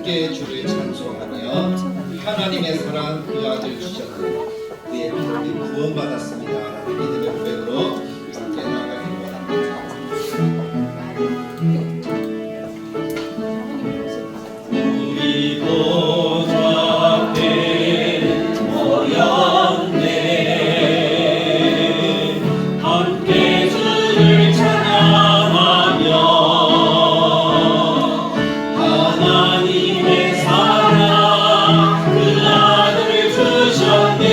함께 주를 찬송하며 하나님의 사랑 그 아들 주셨고 그의 피로 구원받았습니다 라는 믿음의 고백으로 함께 나아가기를 원합니다. 우리 보좌 앞에 모였네. 함께 주를 찬양하며 하나님의 사랑 그 아들 주셨네.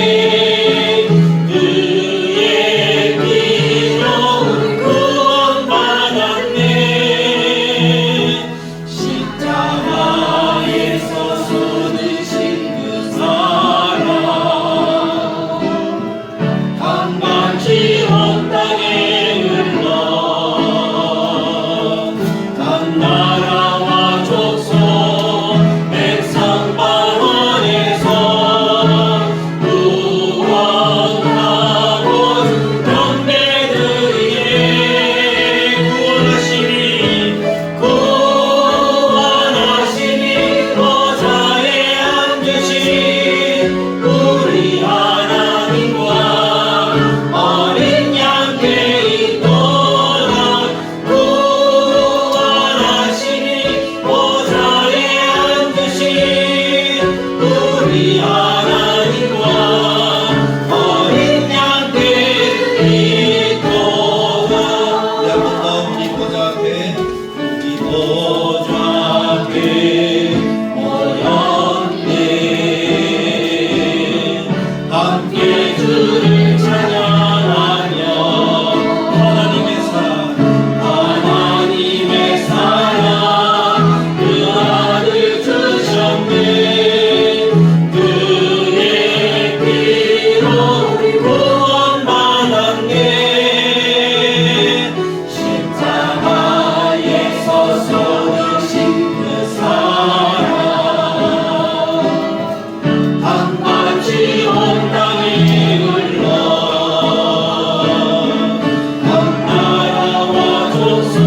그의 피로 구원받았네. 십자가에서 쏟으신 그 사랑 강같이 온 땅에 흘러 각 나라와 족속 백성 방언에서 구원하고 병내들이에 구원하시니 보좌에 앉으신 우리 하나님과 어린 양께 있도록 구원하시니 보좌에 앉으신 우리 하나님과 어린 양께 있도록. 우리 한 번 더 우리 보좌 앞에 우리 보좌 앞에 모였네. 함께 주를 찬양하며 하나님의 사랑 그 아들 주셨네. 그의 피로 구원받았네. 십자가에서 쏟으신 그 사랑 강같이 온 땅에 흘러 각 나라와 족속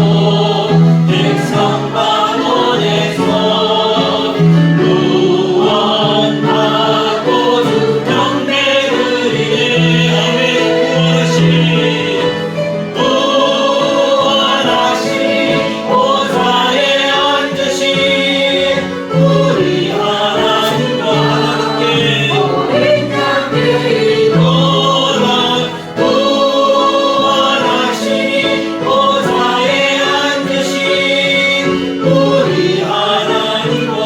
백성 방언에서 구원하고 병내들이에 구원하시니 보좌에 앉으신 우리 하나님과 함께 있도록 구원하시니 보좌에 앉으신 우리 하나님과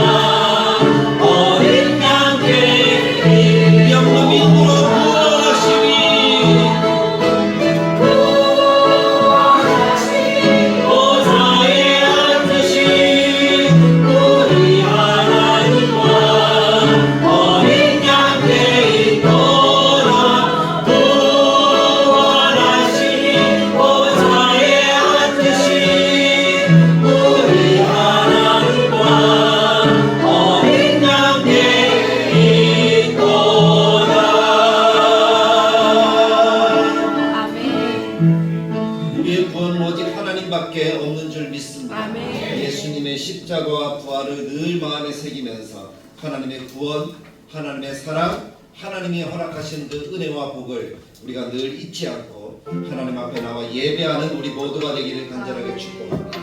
어린 양께 영원히 구원하시니 보좌에 앉으신 우리 하나님과 어린 양께 있도록 구원하시니 보좌에 앉으신 우리 하나님과 어린 양께 있도록. 우리의 구원은 오직 하나님밖에 없는 줄 믿습니다. 예수님의 십자가와 부활을 늘 마음에 새기면서 하나님의 구원, 하나님의 사랑, 하나님이 허락하신 그 은혜와 복을 우리가 늘 잊지 않고 하나님 앞에 나와 예배하는 우리 모두가 되기를 간절하게 축복합니다.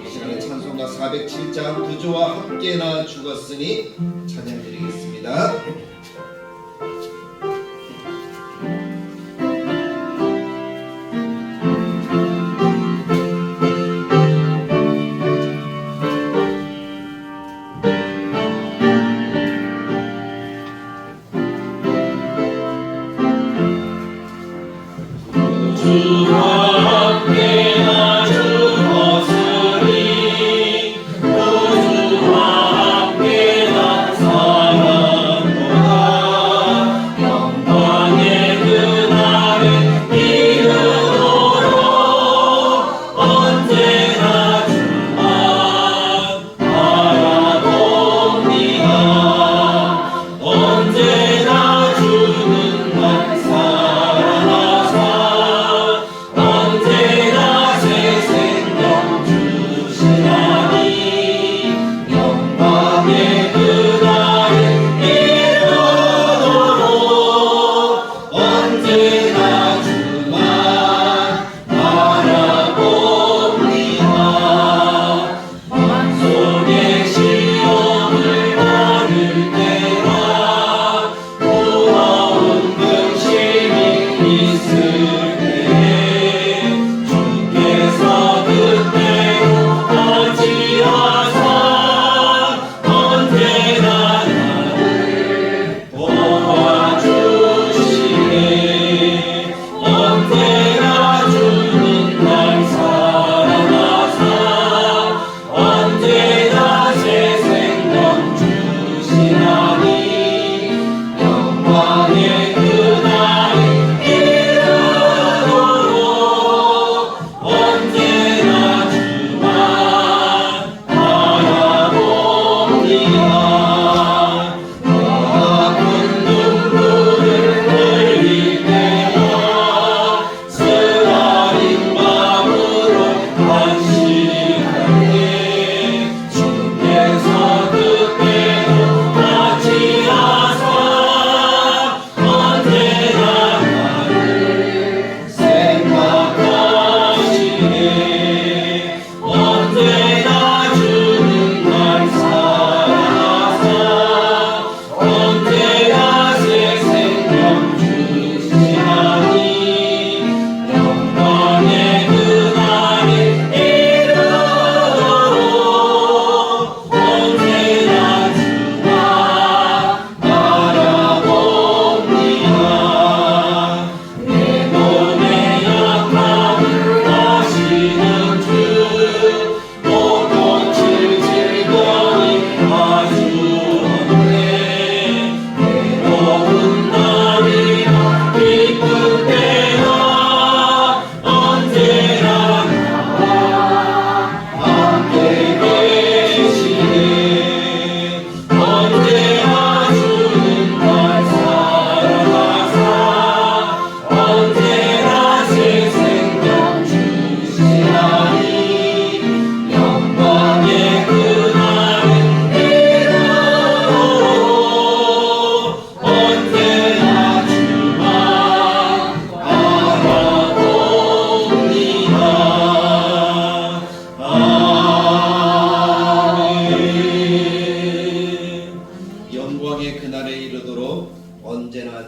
이 시간에 찬송가 407장 구주와 함께 나 죽었으니 찬양드리겠습니다. 주와 함께 나 죽었으니 구주와 함께 난 살았노라.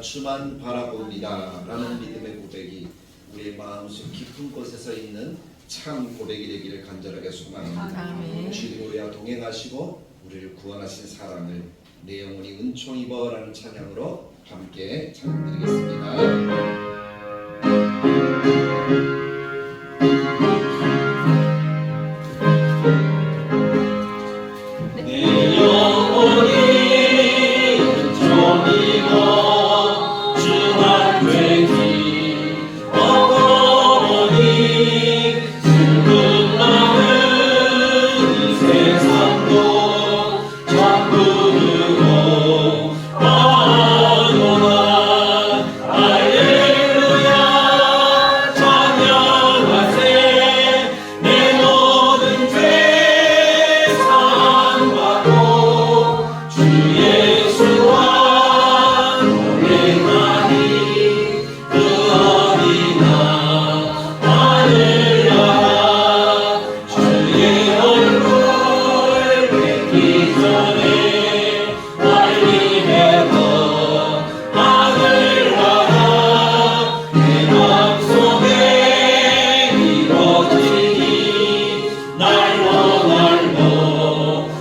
주만 바라봅니다 라는 믿음의 고백이 우리의 마음속 깊은 곳에서 있는 참 고백이 되기를 간절하게 소망합니다. 주님 우리와 동행하시고 우리를 구원하신 사랑을 내 영혼이 은총 입어 라는 찬양으로 함께 찬양드리겠습니다. 내 영혼이 은총이고 주만 되기 어머니 슬픈 마음 이 세상도 전부르고 하노라 할렐루야 찬양하세 내 모든 죄 사함받고 주 예수와 동행하니 그 어디나 하늘 나라 주의 얼굴 뵙기 전에 빨리 해서 하늘 나라 내 맘속에 이루어지니 날로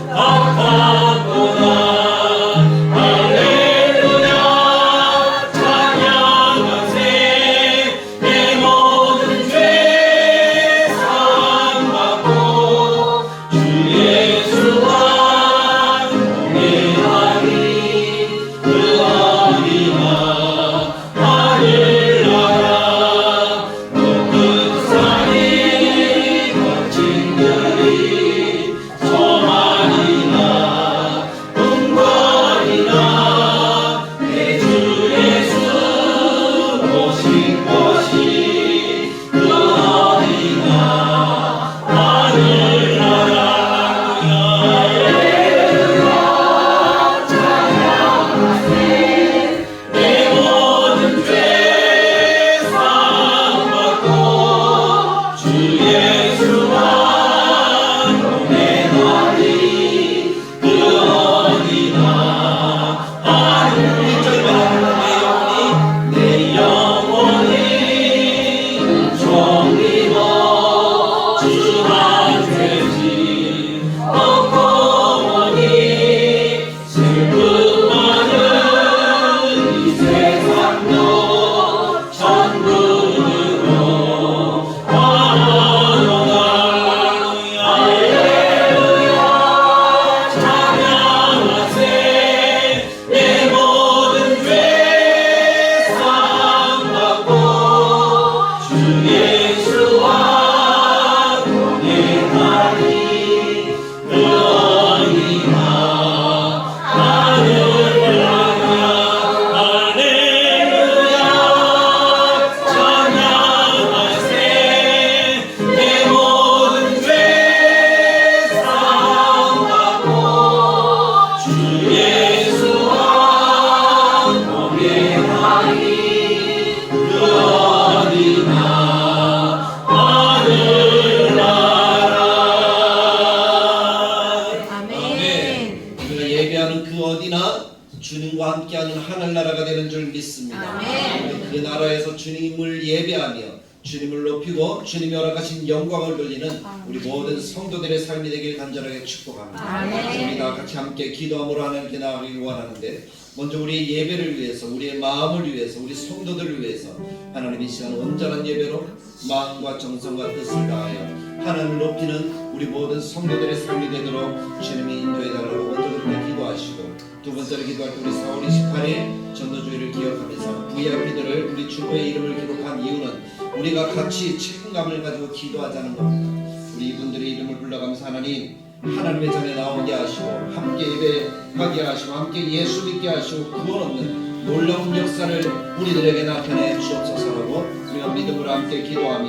아팠구나 할렐루야 찬양하세 내 모든 죄 사함받고 주 예수와 동행하니 그 어디나 하늘 나라 높은 산이 거친 들이 소망이나 궁궐이나 내 주 예수 오신 곳이 그 어디나 하늘 나라 할렐루야 찬양하세 내 모든 죄 사함받고 주 예수와 동행하니 그 어디나 하늘 내 영혼이 은총 입어 주만 되지 어머니 슬픈 마음 이 세상도 전부르고 하노라 할렐루야 찬양하세 내 모든 죄 사함받고 주 예수와 동행하니 그 어디나 하늘 나라 할렐루야 찬양하세 내 모든 죄 사함받고 주 예수와 동행하니 그 어디나 하늘 나라 아멘. 우리가 예배하는 그 어디나 주님과 함께하는 하늘나라가 되는 줄 믿습니다. 그 나라에서 주님을 예배하며 주님을 높이고 주님이 허락하신 영광을 돌리는 우리 모든 성도들의 삶이 되길 간절하게 축복합니다. 우리 다 같이 함께 기도함으로 하나님께 나아가길 원하는데 먼저 우리의 예배를 위해서 우리의 마음을 위해서 우리 성도들을 위해서 하나님 이 시간 온전한 예배로 마음과 정성과 뜻을 다하여 하나님을 높이는 우리 모든 성도들의 삶이 되도록 주님이 인도해달라고 먼저 그렇게 기도하시고 두 번째로 기도할 때 우리 4월 28일 전도주의를 기억하면서 VIP들을 우리 주보의 이름을 기록한 이유는 우리가 같이 책임감을 가지고 기도하자는 겁니다. 우리 이분들의 이름을 불러가면서 하나님의 전에 나오게 하시고 함께 예배하게 하시고 함께 예수 믿게 하시고 구원 얻는 놀라운 역사를 우리들에게 나타내 주옵소서라고 우리가 믿음으로 함께 기도하며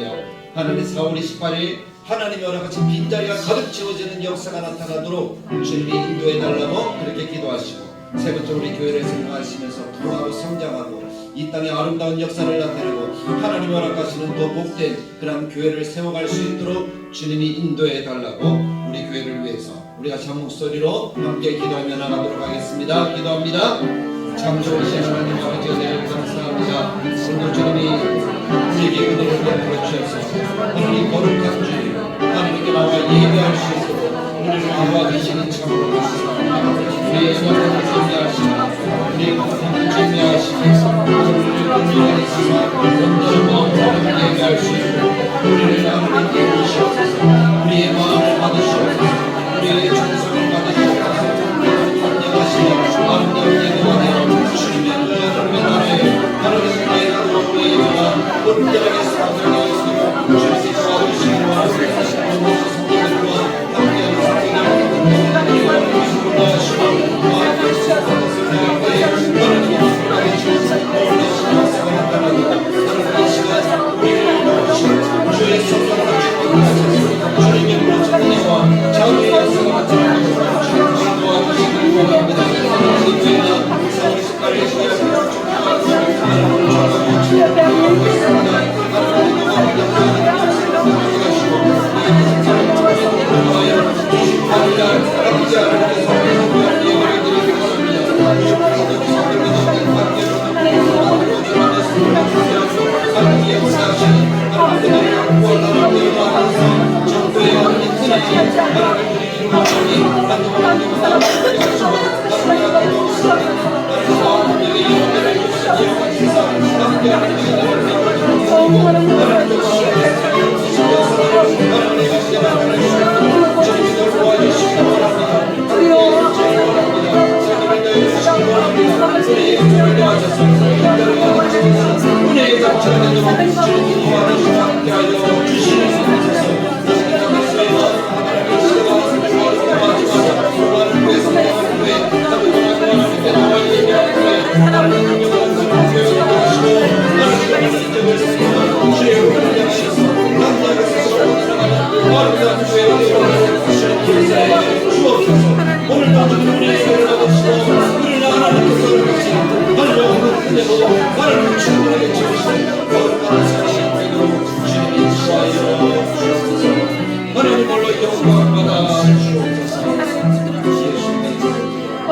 하나님 4월 28일 하나님의 허락하신 빈자리가 가득 채워지는 역사가 나타나도록 주님이 인도해달라고 그렇게 기도하시고 세 번째 우리 교회를 생각하시면서 부흥하고 성장하고 이 땅에 아름다운 역사를 나타내고 하나님이 허락하시는 더 복된 그런 교회를 세워갈 수 있도록 주님이 인도해달라고 우리 교회를 위해서 우리가 한 목소리로 함께 기도하며 나가도록 하겠습니다. 기도합니다. 창조하신 하나님 아버지 은혜를 감사합니다. 오늘 주님이 우리에게 은혜를 베풀어 주셔서 하나님 거룩한 주님 하나님께 나와 예배할 수 있도록 우리를 인도하시니 참으로 감사합니다. 우리의 영혼을 준비하시고 우리의 영혼을 준비하시고 우리를 건강하게 삼아 온전한 마음으로 예배할 수 있도록 우리를 하나님께 주시옵소서. 우리의 마음을 받으시옵소서. 우리의 정성을 받으시옵소서. 건강하시고 아름다운 예배가 되어 주님의 은혜를 나라에 하나님의 우리의 예배가 온전하게 사용되어 있으며 주님의 도와주시기를 바랍니다.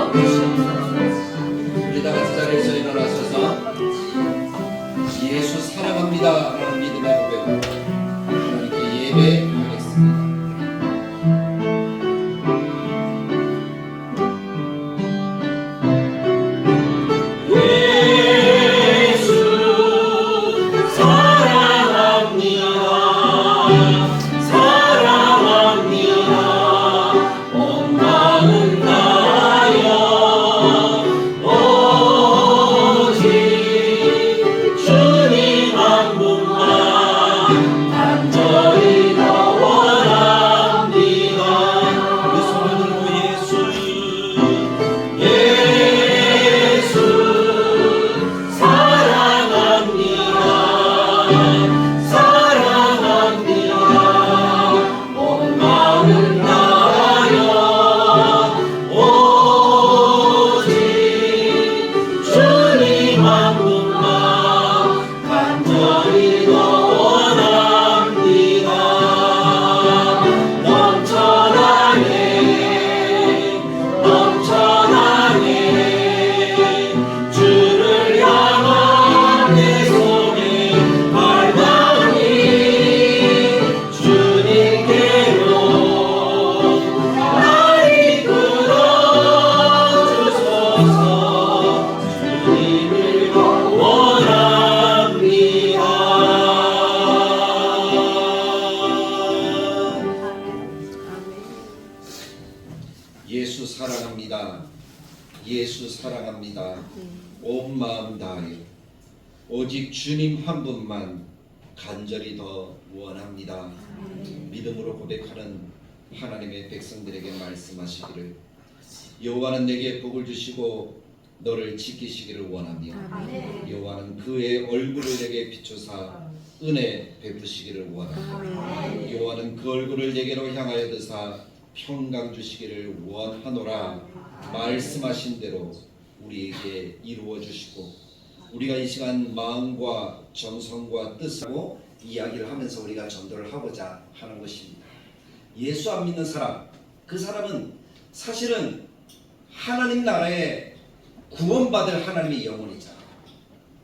오늘 성도들과 우리 다 같이 자리에서 일어나셔서 예수 사랑합니다 라는 믿음의 고백으로 하나님께 예배하겠습니다. 예수 사랑합니다. 예수 사랑합니다. 온 마음 다하여 오직 주님 한 분만 간절히 더 원합니다. 믿음으로 고백하는 하나님의 백성들에게 말씀하시기를 여호와는 내게 복을 주시고 너를 지키시기를 원하며 여호와는 그의 얼굴을 내게 비추사 은혜 베푸시기를 원하며 여호와는 그 얼굴을 내게로 향하여 드사 평강 주시기를 원하노라. 말씀하신 대로 우리에게 이루어 주시고 우리가 이 시간 마음과 정성과 뜻으로 이야기를 하면서 우리가 전도를 하고자 하는 것입니다. 예수 안 믿는 사람, 그 사람은 사실은 하나님 나라에 구원받을 하나님의 영혼이잖아.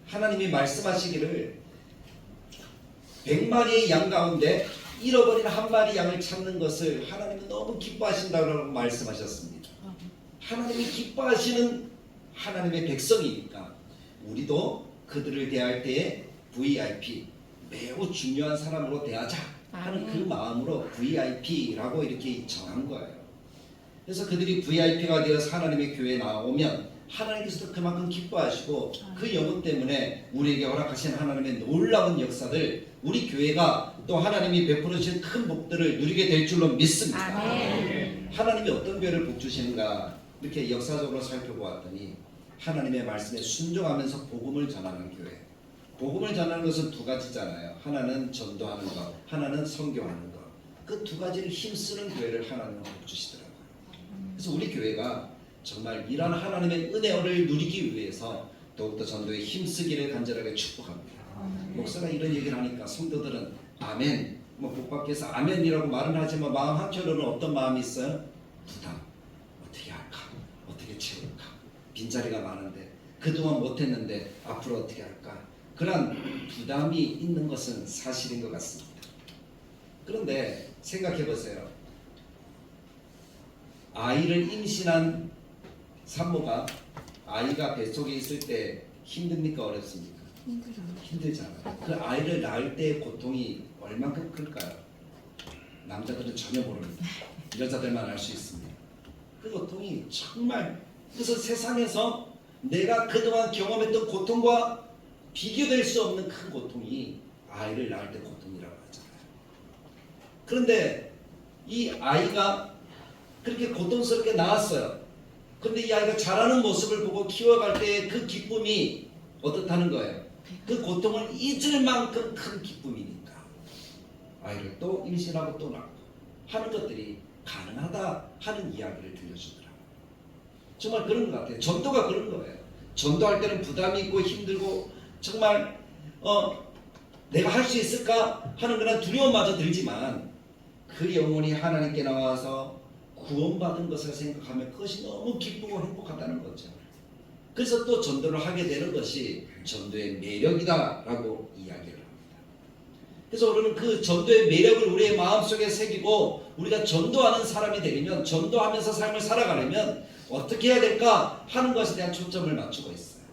하나님이 말씀하시기를 100마리의 양 가운데 잃어버린 한 마리 양을 찾는 것을 하나님은 너무 기뻐하신다고 말씀하셨습니다. 하나님이 기뻐하시는 하나님의 백성이니까 우리도 그들을 대할 때에 VIP, 매우 중요한 사람으로 대하자 하는 그 마음으로 VIP라고 이렇게 정한 거예요. 그래서 그들이 VIP가 되어서 하나님의 교회에 나오면 하나님께서도 그만큼 기뻐하시고 그 영혼 때문에 우리에게 허락하신 하나님의 놀라운 역사들, 우리 교회가 또 하나님이 베풀어 주신 큰 복들을 누리게 될 줄로 믿습니다. 하나님이 어떤 교회를 복 주시는가 이렇게 역사적으로 살펴보았더니 하나님의 말씀에 순종하면서 복음을 전하는 교회. 복음을 전하는 것은 두 가지잖아요. 하나는 전도하는 것, 하나는 선교하는 것. 그 두 가지를 힘쓰는 교회를 하나님은 복 주시더라고요. 그래서 우리 교회가 정말 이런 하나님의 은혜를 누리기 위해서 더욱더 전도에 힘쓰기를 간절하게 축복합니다. 목사가 이런 얘기를 하니까 성도들은 아멘, 복받기 위해서 아멘이라고 말은 하지만 마음 한켠으로는 어떤 마음이 있어요? 부담. 어떻게 할까? 어떻게 채울까? 빈자리가 많은데 그동안 못했는데 앞으로 어떻게 할까? 그런 부담이 있는 것은 사실인 것 같습니다. 그런데 생각해 보세요. 아이를 임신한 산모가 아이가 뱃속에 있을 때 힘듭니까? 어렵습니까? 힘들잖아요. 그 아이를 낳을 때의 고통이 얼만큼 클까요? 남자들은 전혀 모릅니다. 여자들만 알 수 있습니다. 그 고통이 정말, 그래서 세상에서 내가 그동안 경험했던 고통과 비교될 수 없는 큰 고통이 아이를 낳을 때 고통이라고 하잖아요. 그런데 이 아이가 그렇게 고통스럽게 낳았어요. 그런데 이 아이가 자라는 모습을 보고 키워갈 때 그 기쁨이 어떻다는 거예요? 그 고통을 잊을 만큼 큰 기쁨이니까 아이를 또 임신하고 또 낳고 하는 것들이 가능하다 하는 이야기를 들려주더라고요. 정말 그런 것 같아요. 전도가 그런 거예요. 전도할 때는 부담이 있고 힘들고 정말 내가 할 수 있을까 하는 그런 두려움마저 들지만 그 영혼이 하나님께 나와서 구원받은 것을 생각하면 그것이 너무 기쁘고 행복하다는 거죠. 그래서 또 전도를 하게 되는 것이 전도의 매력이다라고 이야기를 합니다. 그래서 우리는 그 전도의 매력을 우리의 마음속에 새기고 우리가 전도하는 사람이 되려면, 전도하면서 삶을 살아가려면 어떻게 해야 될까 하는 것에 대한 초점을 맞추고 있어요.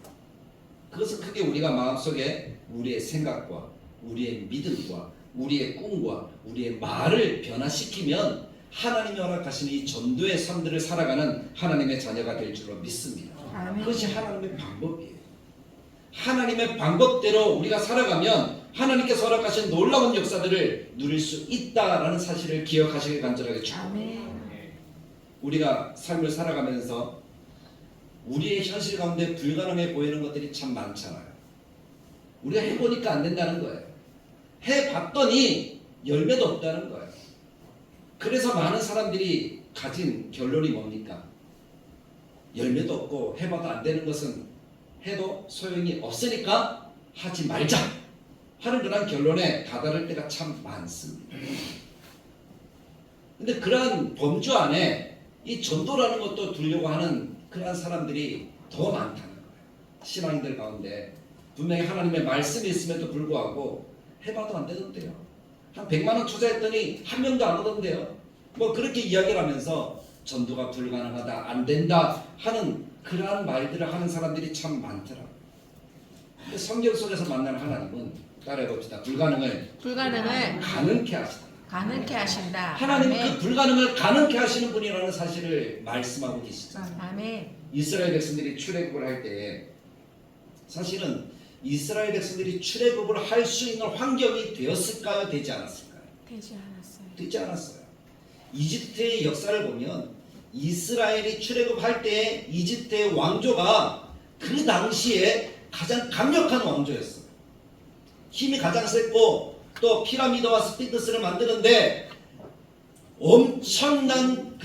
그것은 크게 우리가 마음속에 우리의 생각과 우리의 믿음과 우리의 꿈과 우리의 말을 변화시키면 하나님이 허락하신 이 전도의 삶들을 살아가는 하나님의 자녀가 될 줄로 믿습니다. 그것이 하나님의 방법이에요. 하나님의 방법대로 우리가 살아가면 하나님께서 허락하신 놀라운 역사들을 누릴 수 있다라는 사실을 기억하시길 간절하게 축복합니다. 우리가 삶을 살아가면서 우리의 현실 가운데 불가능해 보이는 것들이 참 많잖아요. 우리가 해보니까 안 된다는 거예요. 해봤더니 열매도 없다는 거예요. 그래서 많은 사람들이 가진 결론이 뭡니까? 열매도 없고 해봐도 안 되는 것은 해도 소용이 없으니까 하지 말자 하는 그런 결론에 다다를 때가 참 많습니다. 근데 그러한 범주 안에 이 전도라는 것도 두려고 하는 그러한 사람들이 더 많다는 거예요. 신앙인들 가운데 분명히 하나님의 말씀이 있음에도 불구하고 해봐도 안 되던데요. 한 100만 원 투자했더니 한 명도 안 오던데요. 뭐 그렇게 이야기를 하면서 전도가 불가능하다, 안 된다 하는 그러한 말들을 하는 사람들이 참 많더라고요. 근데 성경 속에서 만나는 하나님은 따라해봅시다. 불가능을 가능케 하시다. 가능케 하신다. 하나님은 아멘. 그 불가능을 가능케 하시는 분이라는 사실을 말씀하고 계시죠. 아멘. 이스라엘 백성들이 출애굽을 할 때 사실은 이스라엘 백성들이 출애굽을 할 수 있는 환경이 되었을까요? 되지 않았을까요? 되지 않았어요. 이집트의 역사를 보면 이스라엘이 출애굽할 때 이집트의 왕조가 그 당시에 가장 강력한 왕조였어요. 힘이 가장 셌고 또 피라미드와 스핑크스를 만드는데 엄청난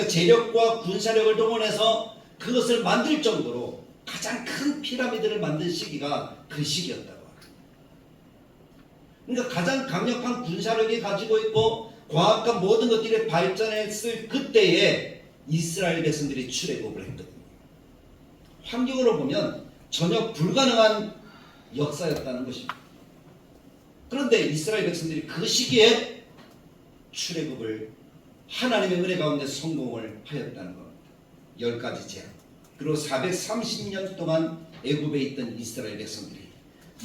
재력과 군사력을 동원해서 그것을 만들 정도로 가장 큰 피라미드를 만든 시기가 그 시기였다고 합니다. 그러니까 가장 강력한 군사력이 가지고 있고 과학과 모든 것들이 발전했을 그때에 이스라엘 백성들이 출애굽을 했거든요. 환경으로 보면 전혀 불가능한 역사였다는 것입니다. 그런데 이스라엘 백성들이 그 시기에 출애굽을 하나님의 은혜 가운데 성공을 하였다는 겁니다. 10가지 재앙. 그리고 430년 동안 애굽에 있던 이스라엘 백성들이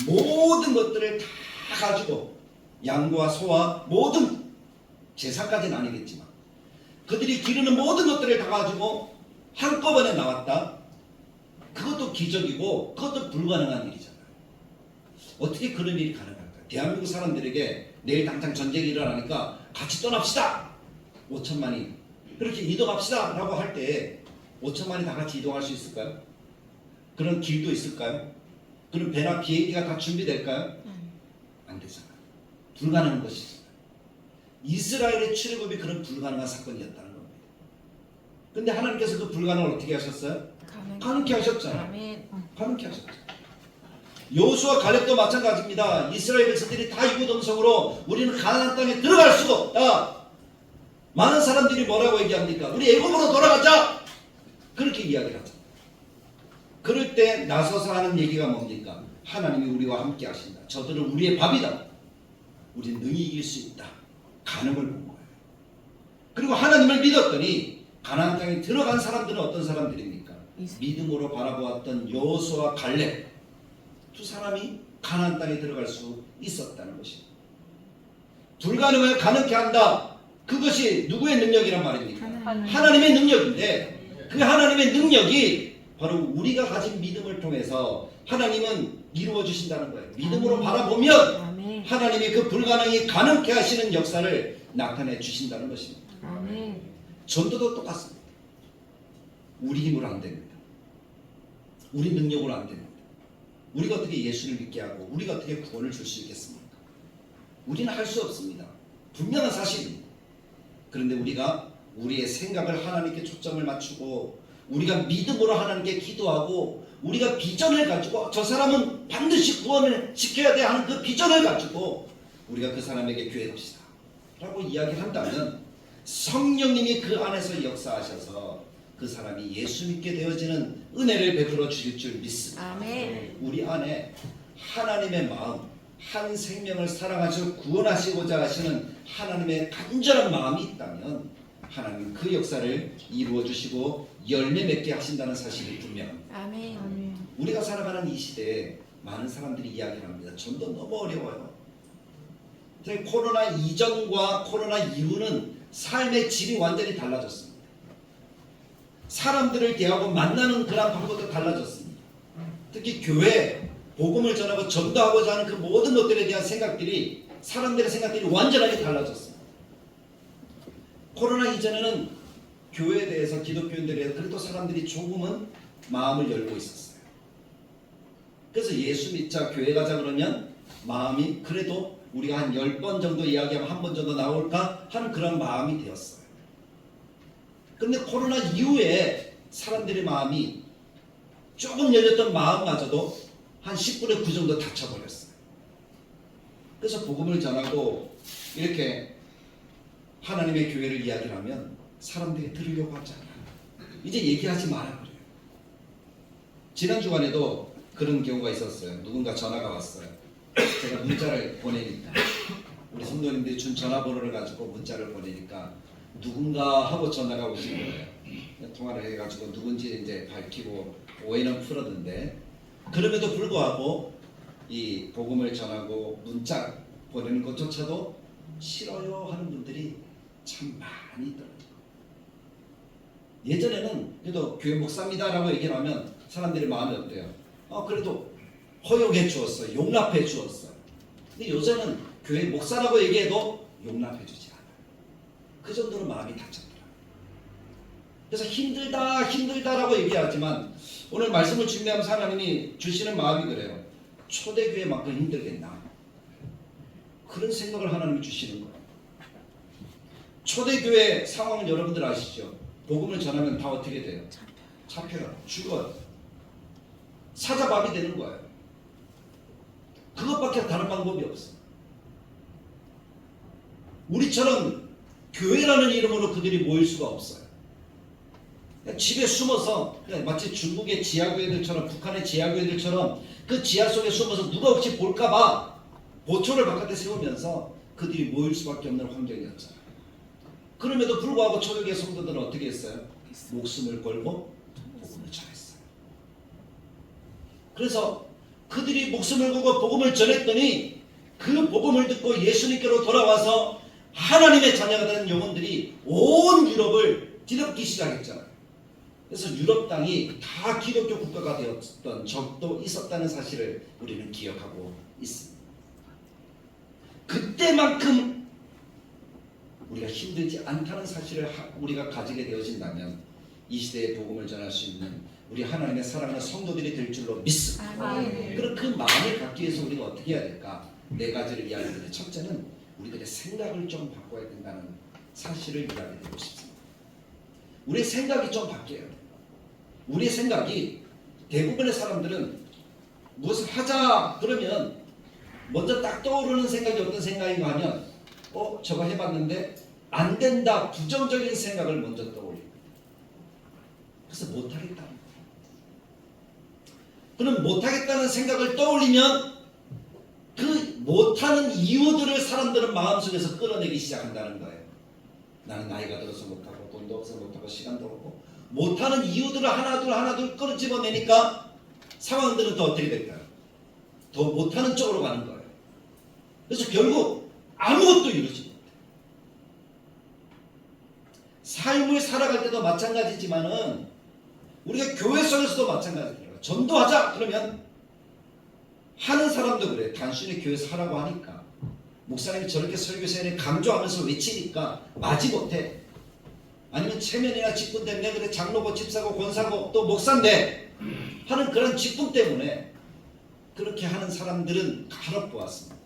모든 것들을 다 가지고 양과 소와 모든 제사까지는 아니겠지만 그들이 기르는 모든 것들을 다 가지고 한꺼번에 나왔다. 그것도 기적이고 그것도 불가능한 일이잖아요. 어떻게 그런 일이 가능할까요? 대한민국 사람들에게 내일 당장 전쟁이 일어나니까 같이 떠납시다. 5천만이 그렇게 이동합시다 라고 할 때 5천만이 다 같이 이동할 수 있을까요? 그런 길도 있을까요? 그런 배나 비행기가 다 준비될까요? 안 되잖아요. 불가능한 것이 있어요. 이스라엘의 출애굽이 그런 불가능한 사건이었다는 겁니다. 근데 하나님께서 그 불가능을 어떻게 하셨어요? 가능케 하셨잖아요. 가능케 하셨죠. 여호수아 갈렙도 마찬가지입니다. 이스라엘 백성들이 다 이구동성으로 우리는 가나안 땅에 들어갈 수가 없다. 많은 사람들이 뭐라고 얘기합니까? 우리 애굽으로 돌아가자. 그렇게 이야기를 하죠. 그럴 때 나서서 하는 얘기가 뭡니까? 하나님이 우리와 함께 하신다. 저들은 우리의 밥이다. 우리는 능히 이길 수 있다. 가능을 본 거예요. 그리고 하나님을 믿었더니 가나안 땅에 들어간 사람들은 어떤 사람들입니까? 믿음으로 바라보았던 여호수아 갈렙 두 사람이 가나안 땅에 들어갈 수 있었다는 것입니다. 불가능을 가능케 한다. 그것이 누구의 능력이란 말입니까? 하나님의 능력인데 그 하나님의 능력이 바로 우리가 가진 믿음을 통해서 하나님은 이루어 주신다는 거예요. 믿음으로 바라보면 하나님이 그 불가능이 가능케 하시는 역사를 나타내 주신다는 것입니다. 전도도 똑같습니다. 우리 힘으로 안 됩니다. 우리 능력으로 안 됩니다. 우리가 어떻게 예수를 믿게 하고 우리가 어떻게 구원을 줄 수 있겠습니까? 우리는 할 수 없습니다. 분명한 사실입니다. 그런데 우리가 우리의 생각을 하나님께 초점을 맞추고 우리가 믿음으로 하나님께 기도하고 우리가 비전을 가지고 저 사람은 반드시 구원을 시켜야 돼 하는 그 비전을 가지고 우리가 그 사람에게 교회합시다 라고 이야기를 한다면 성령님이 그 안에서 역사하셔서 그 사람이 예수 믿게 되어지는 은혜를 베풀어 주실 줄 믿습니다. 아멘. 우리 안에 하나님의 마음, 한 생명을 사랑하시고 구원하시고자 하시는 하나님의 간절한 마음이 있다면 하나님 그 역사를 이루어 주시고 열매 맺게 하신다는 사실이 분명합니다. 아멘. 우리가 살아가는 이 시대에 많은 사람들이 이야기를 합니다. 전도 너무 어려워요. 코로나 이전과 코로나 이후는 삶의 질이 완전히 달라졌습니다. 사람들을 대하고 만나는 그런 방법도 달라졌습니다. 특히 교회, 복음을 전하고 전도하고자 하는 그 모든 것들에 대한 생각들이 사람들의 생각들이 완전하게 달라졌습니다. 코로나 이전에는 교회에 대해서 기독교인들에 대해서 그래도 사람들이 조금은 마음을 열고 있었어요. 그래서 예수 믿자 교회 가자 그러면 마음이 그래도 우리가 한 10번 정도 이야기하면 한 번 정도 나올까 하는 그런 마음이 되었어요. 근데 코로나 이후에 사람들의 마음이 조금 열렸던 마음마저도 한 10분의 9 정도 닫혀버렸어요. 그래서 복음을 전하고 이렇게 하나님의 교회를 이야기를 하면 사람들이 들으려고 하지 않아요. 이제 얘기하지 마라 그래요. 지난 주간에도 그런 경우가 있었어요. 누군가 전화가 왔어요. 제가 문자를 보내니까 우리 성도님들이 준 전화번호를 가지고 문자를 보내니까 누군가 하고 전화가 오신 거예요. 통화를 해가지고 누군지 이제 밝히고 오해는 풀었는데 그럼에도 불구하고 이 복음을 전하고 문자 보내는 것조차도 싫어요 하는 분들이 참 많이 있더라고요. 예전에는 그래도 교회 목사입니다라고 얘기를 하면 사람들의 마음이 어때요? 그래도 허용해 주었어요. 용납해 주었어요. 근데 요새는 교회 목사라고 얘기해도 용납해 주지 않아요. 그 정도로 마음이 닫혔더라고요. 그래서 힘들다라고 얘기하지만 오늘 말씀을 준비하면서 하나님이 주시는 마음이 그래요. 초대교회만큼 힘들겠나? 그런 생각을 하나님이 주시는 거예요. 초대교회 상황은 여러분들 아시죠? 복음을 전하면 다 어떻게 돼요? 잡혀요. 죽어요. 사자밥이 되는 거예요. 그것밖에 다른 방법이 없어요. 우리처럼 교회라는 이름으로 그들이 모일 수가 없어요. 그냥 집에 숨어서 그냥 마치 중국의 지하교회들처럼 북한의 지하교회들처럼 그 지하 속에 숨어서 누가 혹시 볼까봐 보초를 바깥에 세우면서 그들이 모일 수밖에 없는 환경이었잖아요. 그럼에도 불구하고 초대교회 성도들은 어떻게 했어요? 목숨을 걸고 복음을 전했어요. 그래서 그들이 목숨을 걸고 복음을 전했더니 그 복음을 듣고 예수님께로 돌아와서 하나님의 자녀가 되는 영혼들이 온 유럽을 뒤덮기 시작했잖아요. 그래서 유럽 땅이 다 기독교 국가가 되었던 적도 있었다는 사실을 우리는 기억하고 있습니다. 그때만큼 우리가 힘들지 않다는 사실을 우리가 가지게 되어진다면 이 시대에 복음을 전할 수 있는 우리 하나님의 사랑하는 성도들이 될 줄로 믿습니다. 그럼 그 마음을 갖기 위해서 우리가 어떻게 해야 될까? 네 가지를 이야기하는데, 첫째는 우리들의 생각을 좀 바꿔야 된다는 사실을 이야기드리고 싶습니다. 우리의 생각이 좀 바뀌어요. 우리의 생각이, 대부분의 사람들은 무엇을 하자 그러면 먼저 딱 떠오르는 생각이 어떤 생각인가 하면 저거 해봤는데 안 된다, 부정적인 생각을 먼저 떠올립니다. 그래서 못하겠다는 거예요. 그럼 못하겠다는 생각을 떠올리면 그 못하는 이유들을 사람들은 마음속에서 끌어내기 시작한다는 거예요. 나는 나이가 들어서 못하고 돈도 없어서 못하고 시간도 없고 못하는 이유들을 하나둘 끌어집어내니까 상황들은 더 어떻게 될까요? 더 못하는 쪽으로 가는 거예요. 그래서 결국 아무것도 이루지 못해요. 삶을 살아갈 때도 마찬가지지만은 우리가 교회 속에서도 마찬가지예요. 전도하자 그러면 하는 사람도 그래. 단순히 교회에서 하라고 하니까 목사님이 저렇게 설교 시간에 강조하면서 외치니까 마지못해. 아니면 체면이나 직분 때문에 그래 장로고 집사고 권사고 또 목사인데 하는 그런 직분 때문에 그렇게 하는 사람들은 간혹 보았습니다.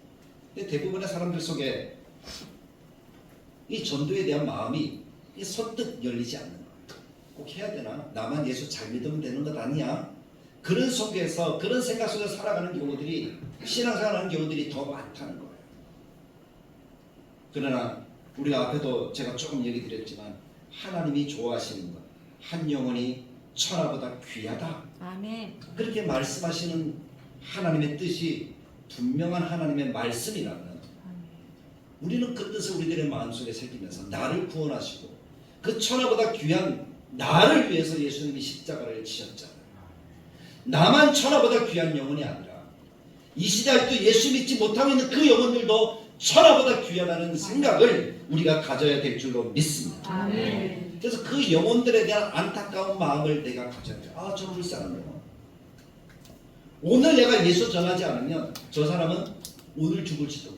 근데 대부분의 사람들 속에 이 전도에 대한 마음이 선뜻 열리지 않는 거예요. 꼭 해야 되나? 나만 예수 잘 믿으면 되는 것 아니야? 그런 속에서, 그런 생각 속에서 살아가는 경우들이, 신앙생활하는 경우들이 더 많다는 거예요. 그러나 우리가 앞에도 제가 조금 얘기 드렸지만 하나님이 좋아하시는 것, 한 영혼이 천하보다 귀하다. 아멘. 그렇게 말씀하시는 하나님의 뜻이 분명한 하나님의 말씀이라면 우리는 그 뜻을 우리들의 마음속에 새기면서 나를 구원하시고 그 천하보다 귀한 나를 위해서 예수님이 십자가를 지셨잖아요. 나만 천하보다 귀한 영혼이 아니라 이 시대 아직도 예수 믿지 못하고 있는 그 영혼들도 천하보다 귀하다는 생각을 우리가 가져야 될 줄로 믿습니다. 아멘. 그래서 그 영혼들에 대한 안타까운 마음을 내가 가져야 돼요. 저 불쌍한 영혼. 오늘 내가 예수 전하지 않으면 저 사람은 오늘 죽을지도.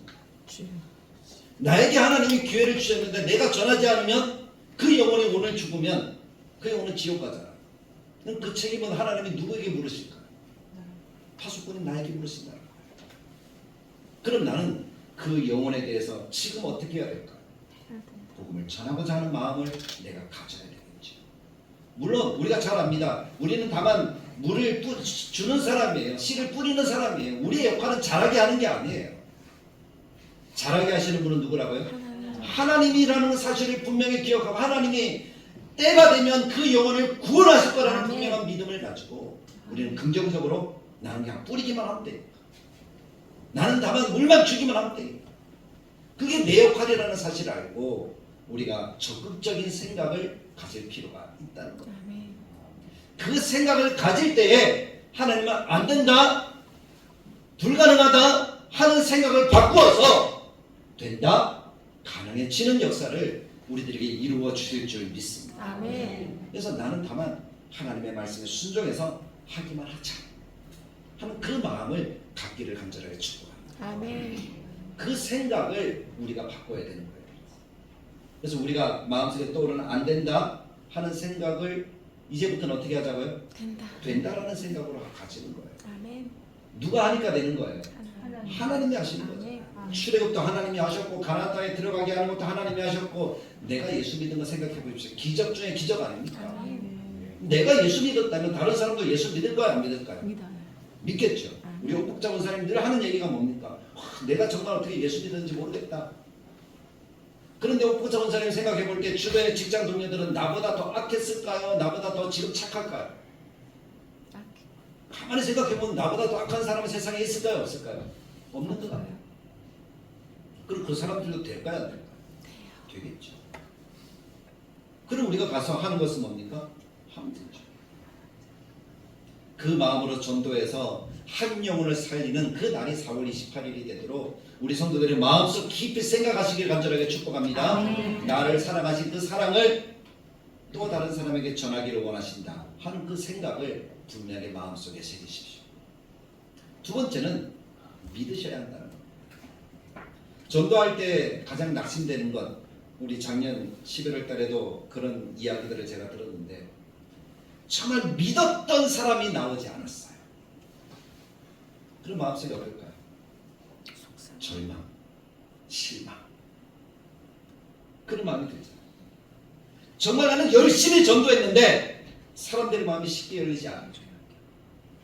나에게 하나님이 기회를 주셨는데 내가 전하지 않으면 그 영혼이 오늘 죽으면 그 영혼은 지옥 가잖아. 그럼 그 책임은 하나님이 누구에게 물으실까요? 파수꾼이 나에게 물으신다는 거예요. 그럼 나는 그 영혼에 대해서 지금 어떻게 해야 될까요? 복음을 전하고자 하는 마음을 내가 가져야 되겠죠. 물론 우리가 잘 압니다. 우리는 다만 물을 주는 사람이에요. 씨를 뿌리는 사람이에요. 우리의 역할은 잘하게 하는 게 아니에요. 잘하게 하시는 분은 누구라고요? 하나님이라는 사실을 분명히 기억하고 하나님이 때가 되면 그 영혼을 구원하실 거라는 분명한 믿음을 가지고 우리는 긍정적으로 나는 그냥 뿌리기만 하면 돼. 나는 다만 물만 주기만 하면 돼. 그게 내 역할이라는 사실을 알고 우리가 적극적인 생각을 가질 필요가 있다는 겁니다. 그 생각을 가질 때에 하나님은 안 된다, 불가능하다 하는 생각을 바꾸어서 된다, 가능해지는 역사를 우리들에게 이루어 주실 줄 믿습니다. 아멘. 그래서 나는 다만 하나님의 말씀에 순종해서 하기만 하자 하는 그 마음을 갖기를 간절하게 축복합니다. 아멘. 그 생각을 우리가 바꿔야 되는 거예요. 그래서 우리가 마음속에 떠오르는 안 된다 하는 생각을 이제부터는 어떻게 하자고요? 된다. 된다라는 생각으로 가지는 거예요. 아멘. 누가 하니까 되는 거예요? 하나님이 하시는 거죠. 아멘. 출애굽도 하나님이 하셨고 가나안 땅에 들어가게 하는 것도 하나님이 하셨고 내가 예수 믿는 거 생각해 보십시오. 기적 중에 기적 아닙니까? 아멘. 내가 예수 믿었다면 다른 사람도 예수 믿을까요? 안 믿을까요? 믿어요. 믿겠죠. 우리 옥복자 원사님들 하는 얘기가 뭡니까? 내가 정말 어떻게 예수 믿었는지 모르겠다. 그런데 옥부자 원사님 생각해 볼 때 주변의 직장 동료들은 나보다 더 악했을까요? 나보다 더 지금 착할까요? 가만히 생각해 보면 나보다 더 악한 사람은 세상에 있을까요? 없을까요? 없는 것 같아요. 그럼 그 사람들도 될까요? 안 될까요? 되겠죠. 그럼 우리가 가서 하는 것은 뭡니까? 하면 되죠. 그 마음으로 전도해서 한 영혼을 살리는 그 날이 4월 28일이 되도록 우리 성도들의 마음속 깊이 생각하시길 간절하게 축복합니다. 나를 사랑하신 그 사랑을 또 다른 사람에게 전하기를 원하신다 하는 그 생각을 분명히 마음속에 새기십시오. 두 번째는 믿으셔야 한다는 겁니다. 전도할 때 가장 낙심되는 건 우리 작년 11월 달에도 그런 이야기들을 제가 들었는데 정말 믿었던 사람이 나오지 않았어요. 그런 마음속이 어떨까요? 절망, 실망, 그런 마음이 들잖아요. 정말 나는 열심히 전도했는데 사람들의 마음이 쉽게 열리지 않죠.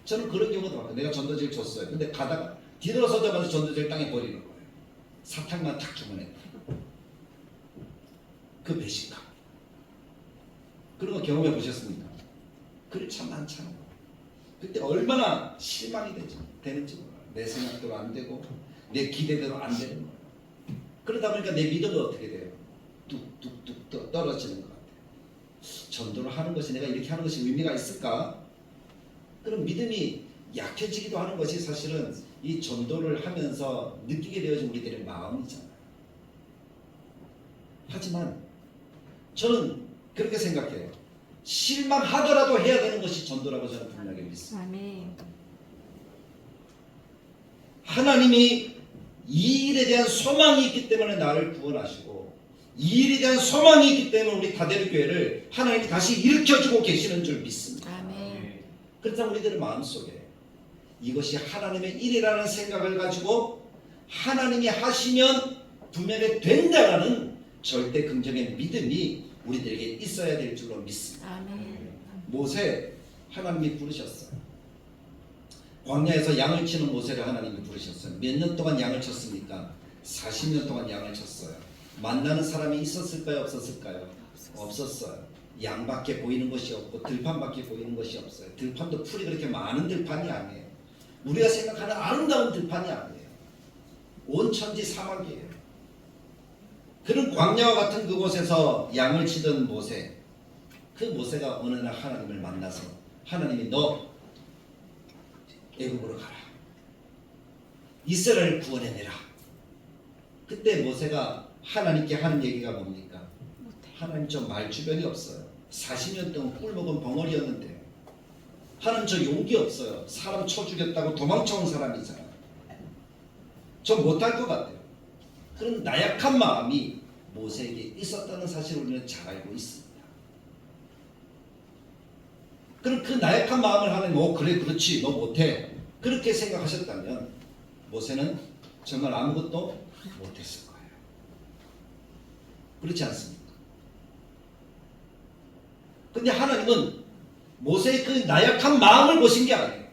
저는 그런 경우도 많고 내가 전도지를 줬어요. 근데 가다가 뒤돌아서자마자 전도지를 땅에 버리는 거예요. 사탕만 탁 주문해. 그 배신감. 그런 거 경험해 보셨습니까? 그게 참 많잖아요. 그때 얼마나 실망이 되는지 몰라요. 내 생각대로 안 되고 내 기대대로 안 되는 거예요. 그러다 보니까 내 믿음은 어떻게 돼요? 뚝뚝뚝 떨어지는 것 같아요. 전도를 하는 것이 내가 이렇게 하는 것이 의미가 있을까? 그럼 믿음이 약해지기도 하는 것이 사실은 이 전도를 하면서 느끼게 되어진 우리들의 마음이잖아요. 하지만 저는 그렇게 생각해요. 실망하더라도 해야 되는 것이 전도라고 저는 분명히 믿습니다. 아멘. 하나님이 이 일에 대한 소망이 있기 때문에 나를 구원하시고 이 일에 대한 소망이 있기 때문에 우리 다대로 교회를 하나님이 다시 일으켜주고 계시는 줄 믿습니다. 아멘. 그렇다면 우리들의 마음속에 이것이 하나님의 일이라는 생각을 가지고 하나님이 하시면 분명히 된다라는 절대 긍정의 믿음이 우리들에게 있어야 될 줄로 믿습니다. 아멘. 모세 하나님이 부르셨어요. 광야에서 양을 치는 모세를 하나님이 부르셨어요. 몇 년 동안 양을 쳤습니까? 40년 동안 양을 쳤어요. 만나는 사람이 있었을까요? 없었을까요? 없었어요. 양밖에 보이는 것이 없고 들판밖에 보이는 것이 없어요. 들판도 풀이 그렇게 많은 들판이 아니에요. 우리가 생각하는 아름다운 들판이 아니에요. 온 천지 사막이에요. 그런 광야와 같은 그곳에서 양을 치던 모세, 그 모세가 어느 날 하나님을 만나서 하나님이 너 애굽으로 가라. 이스라엘을 구원해내라. 그때 모세가 하나님께 하는 얘기가 뭡니까? 하나님 저 말주변이 없어요. 40년 동안 꿀먹은 벙어리였는데 하나님 저 용기 없어요. 사람 쳐 죽였다고 도망쳐온 사람이잖아요. 저 못할 것 같아요. 그런 나약한 마음이 모세에게 있었다는 사실을 우리는 잘 알고 있습니다. 그럼 그 나약한 마음을 하나님 그래 그렇지 너 못해 그렇게 생각하셨다면 모세는 정말 아무것도 못했을 거예요. 그렇지 않습니까? 근데 하나님은 모세의 그 나약한 마음을 보신 게 아니에요.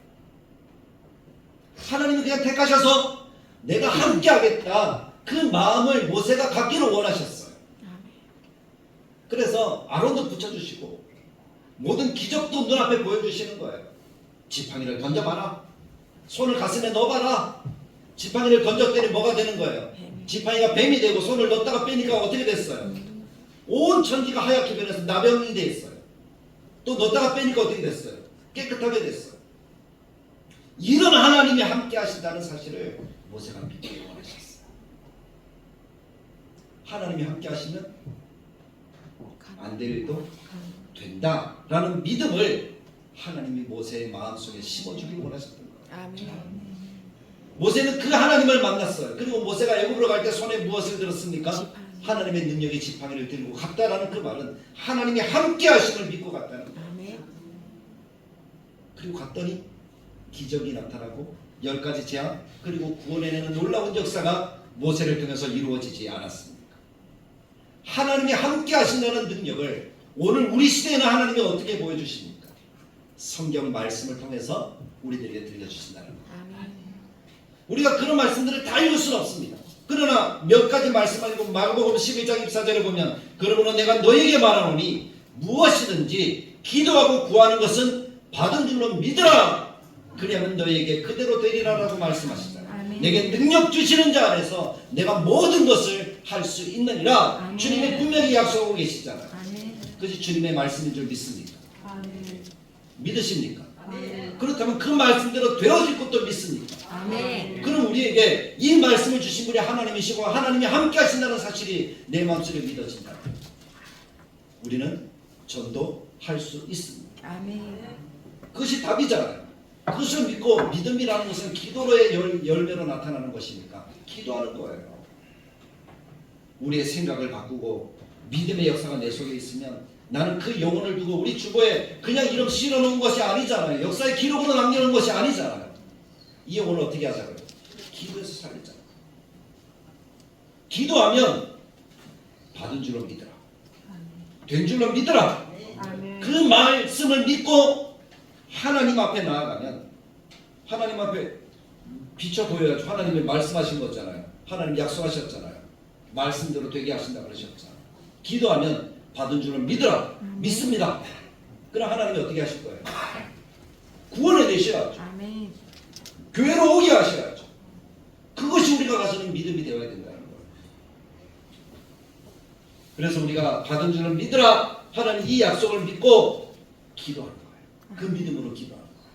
하나님은 그냥 택하셔서 내가 함께 하겠다 그 마음을 모세가 갖기를 원하셨어요. 그래서 아론도 붙여주시고 모든 기적도 눈앞에 보여주시는 거예요. 지팡이를 던져봐라. 손을 가슴에 넣어봐라. 지팡이를 던졌더니 뭐가 되는 거예요? 지팡이가 뱀이 되고 손을 넣었다가 빼니까 어떻게 됐어요? 온 천지가 하얗게 변해서 나병이 돼 있어요. 또 넣었다가 빼니까 어떻게 됐어요? 깨끗하게 됐어요. 이런 하나님이 함께 하신다는 사실을 모세가 믿기 원하셨어요. 하나님이 함께 하시면 안 될 일도 된다라는 믿음을 하나님이 모세의 마음속에 심어주길 원하셨던 거예요. 아멘. 모세는 그 하나님을 만났어요. 그리고 모세가 애굽으로 갈 때 손에 무엇을 들었습니까? 지팡이. 하나님의 능력의 지팡이를 들고 갔다라는 그 말은 하나님이 함께 하심을 믿고 갔다는 거예요. 아멘. 그리고 갔더니 기적이 나타나고 10가지 재앙 그리고 구원해내는 놀라운 역사가 모세를 통해서 이루어지지 않았습니까? 하나님이 함께 하신다는 능력을 오늘 우리 시대에는 하나님이 어떻게 보여주십니까? 성경 말씀을 통해서 우리들에게 들려주신다는 거예요. 아멘. 우리가 그런 말씀들을 다 읽을 수는 없습니다. 그러나 몇 가지 말씀하고 마가복음 11장 24절에 보면 그러므로 내가 너에게 말하노니 무엇이든지 기도하고 구하는 것은 받은 줄로 믿으라. 그리하면 너에게 그대로 되리라라고 말씀하시잖아요. 아멘. 내게 능력 주시는 자 안에서 내가 모든 것을 할 수 있느니라. 아멘. 주님이 분명히 약속하고 계시잖아요. 아멘. 그것이 주님의 말씀인 줄 믿습니까? 아멘. 믿으십니까? 아멘. 그렇다면 그 말씀대로 되어질 것도 믿습니까? 아멘. 그럼 우리에게 이 말씀을 주신 분이 하나님이시고 하나님이 함께 하신다는 사실이 내 마음속에 믿어진다. 우리는 전도할 수 있습니다. 아멘. 그것이 답이잖아요. 그것을 믿고 믿음이라는 것은 기도로의 열매로 나타나는 것이니까 기도하는 거예요. 우리의 생각을 바꾸고 믿음의 역사가 내 속에 있으면 나는 그 영혼을 두고 우리 주보에 그냥 이름 실어놓은 것이 아니잖아요. 역사의 기록으로 남겨놓은 것이 아니잖아요. 이 영혼을 어떻게 하자고요? 기도해서 살리잖아요. 기도하면 받은 줄로 믿으라. 된 줄로 믿으라. 아멘. 그 말씀을 믿고 하나님 앞에 나아가면 하나님 앞에 비춰 보여야죠. 하나님이 말씀하신 거잖아요. 하나님 약속하셨잖아요. 말씀대로 되게 하신다 그러셨잖아요. 기도하면 받은 줄로 믿으라. 믿습니다. 그럼 하나님이 어떻게 하실 거예요? 구원해 내셔야죠. 아멘. 교회로 오게 하셔야죠. 그것이 우리가 가지는 믿음이 되어야 된다는 거예요. 그래서 우리가 받은 줄로 믿으라 하나님 이 약속을 믿고 기도하는 거예요. 그 믿음으로 기도하는 거예요.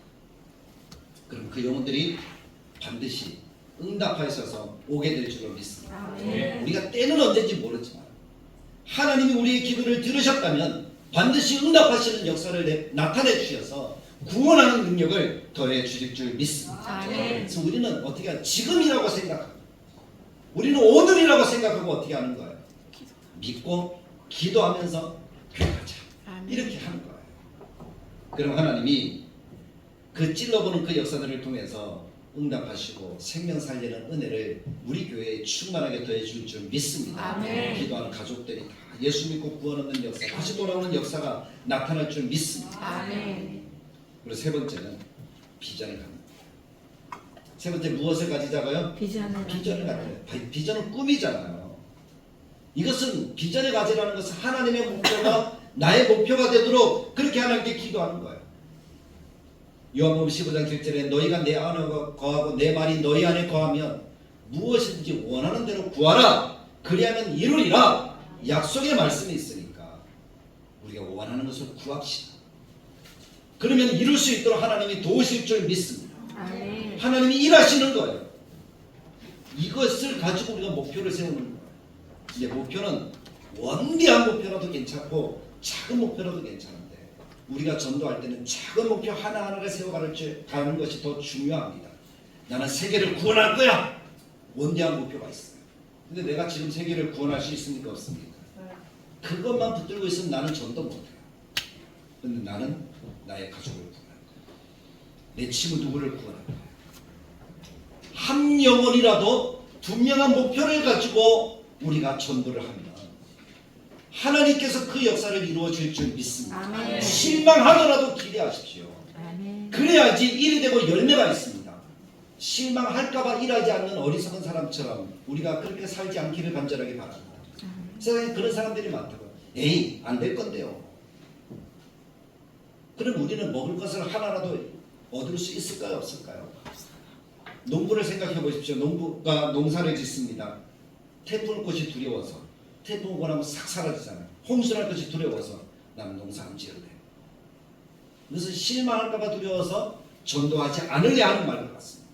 그럼 그 영혼들이 반드시 응답하셔서 오게 될 줄로 믿습니다. 아멘. 우리가 때는 언제인지 모르지만 하나님이 우리의 기도를 들으셨다면 반드시 응답하시는 역사를 나타내 주셔서 구원하는 능력을 더해 주실 줄 믿습니다. 아멘. 그래서 우리는 어떻게 하냐? 지금이라고 생각하고 우리는 오늘이라고 생각하고 어떻게 하는 거예요? 믿고 기도하면서 교회 가자. 아멘. 이렇게 하는 거예요. 그럼 하나님이 그 찔러보는 그 역사들을 통해서 응답하시고 생명 살리는 은혜를 우리 교회에 충만하게 더해줄 줄 믿습니다. 아멘. 기도하는 가족들이 다 예수 믿고 구원 얻는 역사, 다시 돌아오는 역사가 나타날 줄 믿습니다. 아멘. 그리고 세 번째는 비전을 갖는 거예요. 세 번째 무엇을 가지자고요? 비전을 가져요. 비전은 꿈이잖아요. 이것은 비전을 가지라는 것은 하나님의 목표가 나의 목표가 되도록 그렇게 하나님께 기도하는 거예요. 요한복음 15장 7절에 너희가 내 안에 거하고 내 말이 너희 안에 거하면 무엇이든지 원하는 대로 구하라. 그리하면 이루리라. 약속의 말씀이 있으니까 우리가 원하는 것을 구합시다. 그러면 이룰 수 있도록 하나님이 도우실 줄 믿습니다. 아멘. 하나님이 일하시는 거예요. 이것을 가지고 우리가 목표를 세우는 거예요. 근데 목표는 원대한 목표라도 괜찮고 작은 목표라도 괜찮은데 우리가 전도할 때는 작은 목표 하나하나를 세워가는 것이 더 중요합니다. 나는 세계를 구원할 거야. 원대한 목표가 있어요. 근데 내가 지금 세계를 구원할 수 있습니까? 없습니까? 그것만 붙들고 있으면 나는 전도 못해요. 근데 나는 나의 가족을 구원할 거야. 내 친구 누구를 구원할 거야. 한 영혼이라도 분명한 목표를 가지고 우리가 전도를 하면 하나님께서 그 역사를 이루어 줄 줄 믿습니다. 아멘. 실망하더라도 기대하십시오. 아멘. 그래야지 일이 되고 열매가 있습니다. 실망할까봐 일하지 않는 어리석은 사람처럼 우리가 그렇게 살지 않기를 간절하게 바랍니다. 세상에 그런 사람들이 많다고요. 에이, 안 될 건데요. 그럼 우리는 먹을 것을 하나라도 얻을 수 있을까요? 없을까요? 농부를 생각해 보십시오. 농부가 농사를 짓습니다. 태풍 올 것이 두려워서 태풍 오고 나면 싹 사라지잖아요. 홍수날 것이 두려워서 나는 농사 안 지어도 돼. 그래서 실망할까봐 두려워서 전도하지 않으려 하는 말과 같습니다.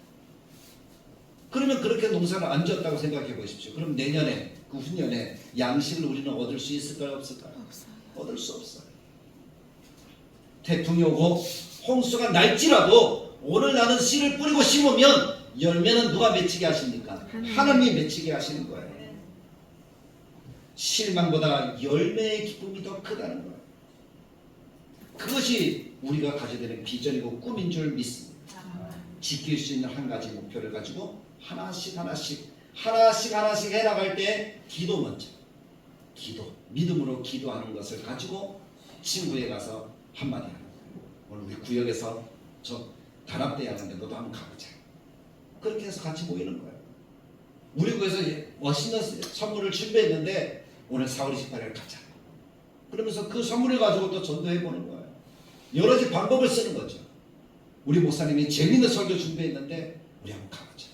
그러면 그렇게 농사를 안 지었다고 생각해 보십시오. 그럼 내년에 그 후년에 양식을 우리는 얻을 수 있을까요? 없을까요? 없어요. 얻을 수 없어요. 태풍이 오고 홍수가 날지라도 오늘 나는 씨를 뿌리고 심으면 열매는 누가 맺히게 하십니까? 하나님이 맺히게 하시는 거예요. 실망보다 열매의 기쁨이 더 크다는 거예요. 그것이 우리가 가져야 되는 비전이고 꿈인 줄 믿습니다. 지킬 수 있는 한 가지 목표를 가지고 하나씩 해나갈 때 기도 먼저 기도 믿음으로 기도하는 것을 가지고 친구에 가서 한마디 하는 거예요. 오늘 우리 구역에서 저 단합대회 하는데 너도 한번 가보자. 그렇게 해서 같이 모이는 거예요. 우리 교회에서 멋있는 선물을 준비했는데 오늘 4월 28일 가자. 그러면서 그 선물을 가지고 또 전도해 보는 거예요. 여러 가지 방법을 쓰는 거죠. 우리 목사님이 재밌는 설교 준비했는데 우리 한번 가보자.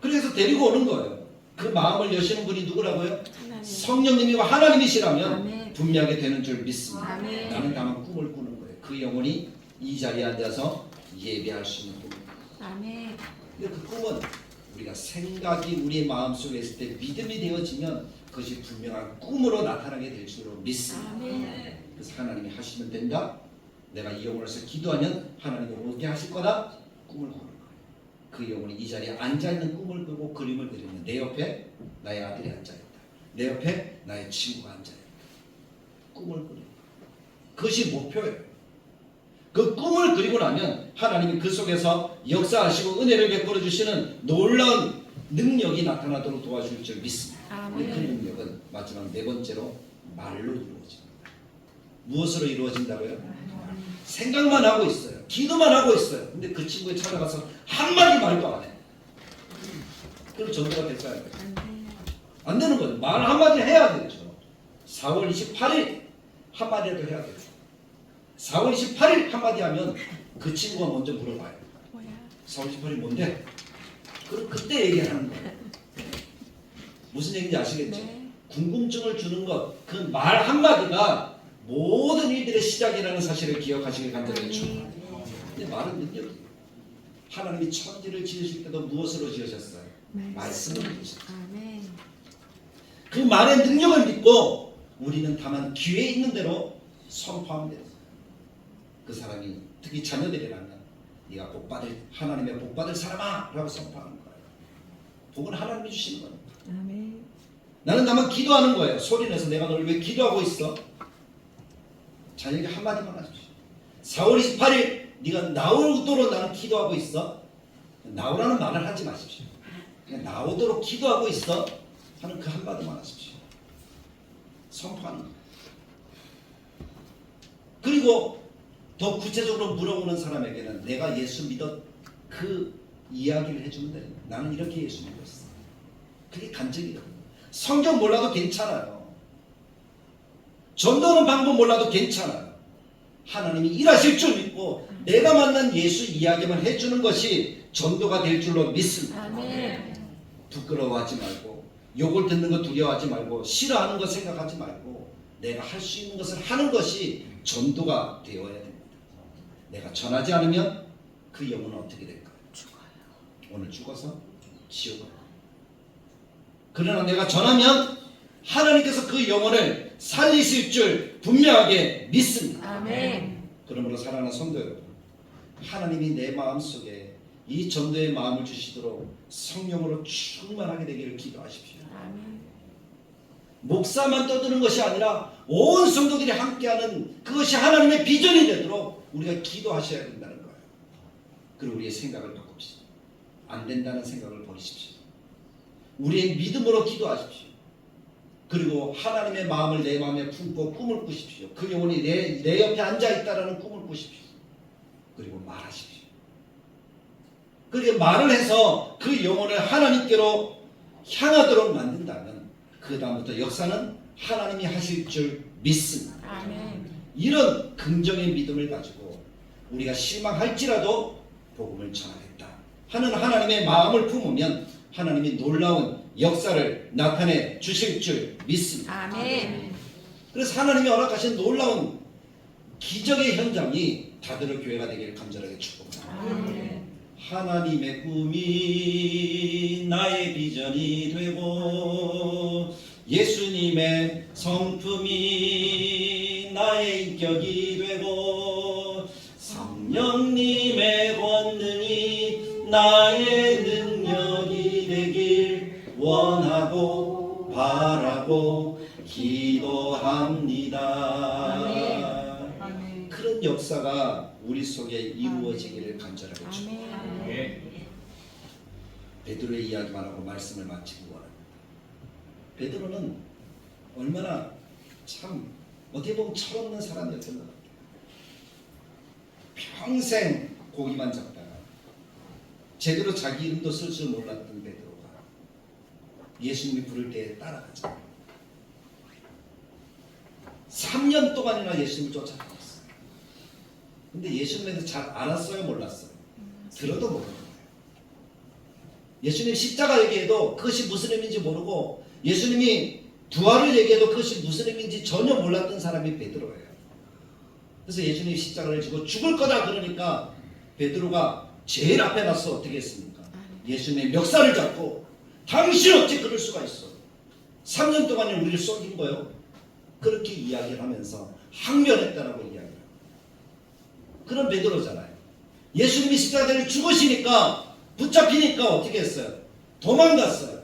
그래서 데리고 오는 거예요. 그 마음을 여시는 분이 누구라고요? 하나님. 성령님이고 하나님이시라면 아멘. 분명하게 되는 줄 믿습니다. 아멘. 나는 다만 꿈을 꾸는 거예요. 그 영혼이 이 자리에 앉아서 예배할 수 있는 꿈. 아멘. 근데 그 꿈은 우리가 생각이 우리의 마음속에 있을 때 믿음이 되어지면 그것이 분명한 꿈으로 나타나게 될 줄로 믿습니다. 아멘. 그래서 하나님이 하시면 된다. 내가 이 영혼에서 기도하면 하나님이 오게 하실 거다. 꿈을 꾸는 거예요. 그 영혼이 이 자리에 앉아있는 꿈을 꾸고 그림을 그리는 내 옆에 나의 아들이 앉아있다. 내 옆에 나의 친구가 앉아있다. 꿈을 그리는 거예요. 그것이 목표예요. 그 꿈을 그리고 나면 하나님이 그 속에서 역사하시고 은혜를 베풀어 주시는 놀라운 능력이 나타나도록 도와줄 줄 믿습니다. 아멘. 그 능력은 마지막 네 번째로 말로 이루어집니다. 무엇으로 이루어진다고요? 생각만 하고 있어요. 기도만 하고 있어요. 근데 그 친구에 찾아가서 한마디 말도 안 해. 그럼 전도가 될까요? 안 되는 거죠. 말 한마디 해야 되죠. 4월 28일 한마디라도 해야 되죠. 4월 28일 한마디 하면 그 친구가 먼저 물어봐요. 뭐야? 4월 28일 뭔데? 그럼 그때 얘기하는 거예요. 무슨 얘기인지 아시겠죠? 네. 궁금증을 주는 것, 그 말 한마디가 모든 일들의 시작이라는 사실을 기억하시길 간절히 축원합니다. 근데 말은 능력이에요. 하나님이 천지를 지으실 때도 무엇으로 지으셨어요? 말씀으로 지으셨어요. 아멘. 그 말의 능력을 믿고 우리는 다만 귀에 있는 대로 선포하면 돼요. 그 사람이 특히 자녀들이라면 네가 복받을 하나님의 복받을 사람아 라고 선포하는 거예요. 복은 하나님이 주시는 겁니다. 아멘. 나는 다만 기도하는 거예요. 소리내서 내가 너를 왜 기도하고 있어? 자녀에게 한마디만 하십시오. 4월 28일 네가 나오도록 나는 기도하고 있어. 나오라는 말을 하지 마십시오. 그냥 나오도록 기도하고 있어 하는 그 한마디만 하십시오. 선포하는 거예요. 그리고 더 구체적으로 물어보는 사람에게는 내가 예수 믿었 그 이야기를 해주면 돼요. 나는 이렇게 예수 믿었어. 그게 간증이거든요. 성경 몰라도 괜찮아요. 전도는 방법 몰라도 괜찮아요. 하나님이 일하실 줄 믿고 내가 만난 예수 이야기만 해주는 것이 전도가 될 줄로 믿습니다. 아멘. 부끄러워하지 말고 욕을 듣는 거 두려워하지 말고 싫어하는 거 생각하지 말고 내가 할 수 있는 것을 하는 것이 전도가 되어야 됩니다. 내가 전하지 않으면 그 영혼은 어떻게 될까요? 죽어요. 오늘 죽어서 지옥을 가요. 그러나 내가 전하면 하나님께서 그 영혼을 살리실 줄 분명하게 믿습니다. 아멘. 그러므로 사랑하는 성도 여러분, 하나님이 내 마음속에 이 전도의 마음을 주시도록 성령으로 충만하게 되기를 기도하십시오. 아멘. 목사만 떠드는 것이 아니라 온 성도들이 함께하는 그것이 하나님의 비전이 되도록 우리가 기도하셔야 된다는 거예요. 그리고 우리의 생각을 바꿉시다. 안 된다는 생각을 버리십시오. 우리의 믿음으로 기도하십시오. 그리고 하나님의 마음을 내 마음에 품고 꿈을 꾸십시오. 그 영혼이 내 옆에 앉아있다라는 꿈을 꾸십시오. 그리고 말하십시오. 그렇게 말을 해서 그 영혼을 하나님께로 향하도록 만든다면 그 다음부터 역사는 하나님이 하실 줄 믿습니다. 아멘. 이런 긍정의 믿음을 가지고 우리가 실망할지라도 복음을 전하겠다 하는 하나님의 마음을 품으면 하나님이 놀라운 역사를 나타내 주실 줄 믿습니다. 아멘. 그래서 하나님이 허락하신 놀라운 기적의 현장이 다들의 교회가 되기를 간절하게 축복합니다. 아멘. 하나님의 꿈이 나의 비전이 되고 예수님의 성품이 나의 인격이 되고 성령님의 권능이 나의 능력이 되길 원하고 바라고 기도합니다. 아멘. 그런 역사가 우리 속에 이루어지기를 간절하게 축복합니다. 아멘. 베드로의 이야기만 하고 말씀을 마치기 원합니다. 베드로는 얼마나 참 어떻게 보면 철없는 사람이었던 것 같아요. 평생 고기만 잡다가 제대로 자기 이름도 쓸 줄 몰랐던 베드로가 예수님이 부를 때 따라가죠. 3년 동안이나 예수님을 쫓아다녔어요. 근데 예수님에 대해서 잘 알았어요, 몰랐어요? 들어도 모르는 거예요. 예수님 십자가 얘기해도 그것이 무슨 의미인지 모르고, 예수님이 부활을 얘기해도 그것이 무슨 의미인지 전혀 몰랐던 사람이 베드로예요. 그래서 예수님이 십자가를 지고 죽을 거다 그러니까 베드로가 제일 앞에 나서 어떻게 했습니까? 예수님의 멱살을 잡고 당신 어찌 그럴 수가 있어? 3년 동안에 우리를 속인 거요? 그렇게 이야기를 하면서 항변했다라고 이야기해요. 그런 베드로잖아요. 예수님이 십자가에 죽으시니까, 붙잡히니까 어떻게 했어요? 도망갔어요.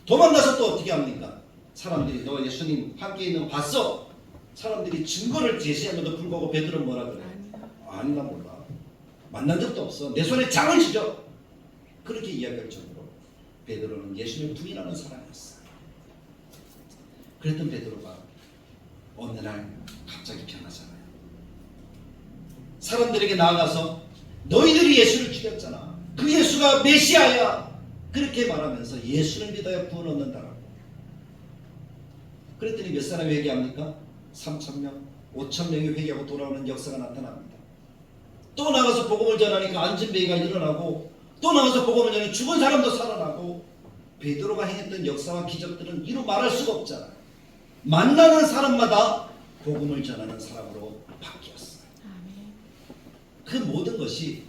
도망가서 또 어떻게 합니까? 사람들이 너 예수님 함께 있는 거 봤어? 사람들이 증거를 제시함에도 불구하고 베드로는 뭐라 그래요? 아니나 몰라. 만난 적도 없어. 내 손에 장을 쥐죠. 그렇게 이야기할 정도로 베드로는 예수님을 부인하는 사람이었어요. 그랬던 베드로가 어느 날 갑자기 변하잖아요. 사람들에게 나아가서 너희들이 예수를 죽였잖아. 그 예수가 메시아야. 그렇게 말하면서 예수를 믿어야 구원 얻는다라고. 그랬더니 몇 사람이 회개합니까? 3,000명, 5,000명이 회개하고 돌아오는 역사가 나타납니다. 또 나가서 복음을 전하니까 안진뱅이가 일어나고, 또 나가서 복음을 전하니 죽은 사람도 살아나고. 베드로가 행했던 역사와 기적들은 이루 말할 수가 없잖아요. 만나는 사람마다 복음을 전하는 사람으로 바뀌었어요. 그 모든 것이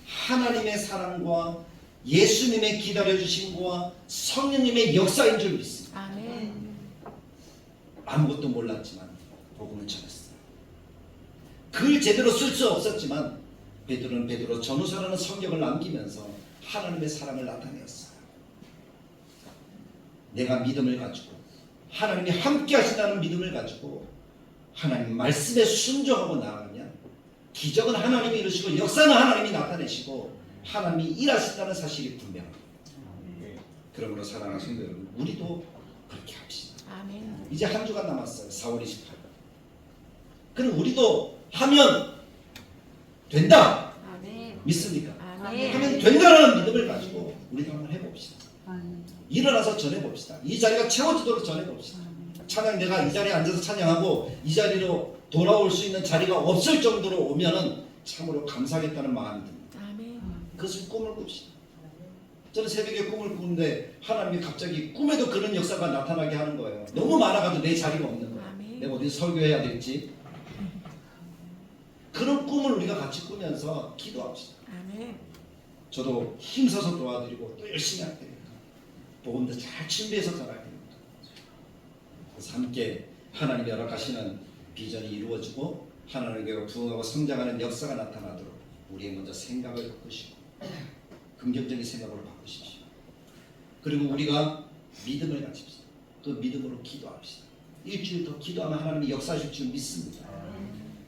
하나님의 사랑과 예수님의 기다려주심과 성령님의 역사인 줄 믿습니다. 아멘. 아무것도 몰랐지만 복음을 전했어요. 글 제대로 쓸 수 없었지만 베드로는 베드로 전후서라는 성경을 남기면서 하나님의 사랑을 나타내었어요. 내가 믿음을 가지고 하나님이 함께 하신다는 믿음을 가지고 하나님 말씀에 순종하고 나아가면 기적은 하나님이 이루시고 역사는 하나님이 나타내시고 하나님이 일하신다는 사실이 분명합니다. 그러므로 사랑하는 성도 여러분, 우리도 그렇게 합시다. 아멘. 이제 한 주간 남았어요. 4월 28일. 그럼 우리도 하면 된다. 아멘. 믿습니까? 아멘. 하면 된다라는 믿음을 가지고 우리도 한번 해봅시다. 일어나서 전해봅시다. 이 자리가 채워지도록 전해봅시다. 찬양, 내가 이 자리에 앉아서 찬양하고 이 자리로 돌아올 수 있는 자리가 없을 정도로 오면은 참으로 감사하겠다는 마음이 듭니다. 아멘. 그것을 꿈을 꿉시다. 저는 새벽에 꿈을 꾸는데 하나님이 갑자기 꿈에도 그런 역사가 나타나게 하는 거예요. 너무 많아가지고 내 자리가 없는 거예요. 아멘. 내가 어디서 설교해야 될지. 그런 꿈을 우리가 같이 꾸면서 기도합시다. 아멘. 저도 힘써서 도와드리고 또 열심히 할 테니까 복음도 잘 준비해서 전할 테니까. 그래서 함께 하나님이 허락하시는 비전이 이루어지고 하나님께 부흥하고 성장하는 역사가 나타나도록 우리의 먼저 생각을 바꾸시고 긍정적인 생각으로 바꾸십시오. 그리고 우리가 믿음을 가집시다. 그 믿음으로 기도합시다. 일주일 더 기도하면 하나님이 역사하실 줄 믿습니다.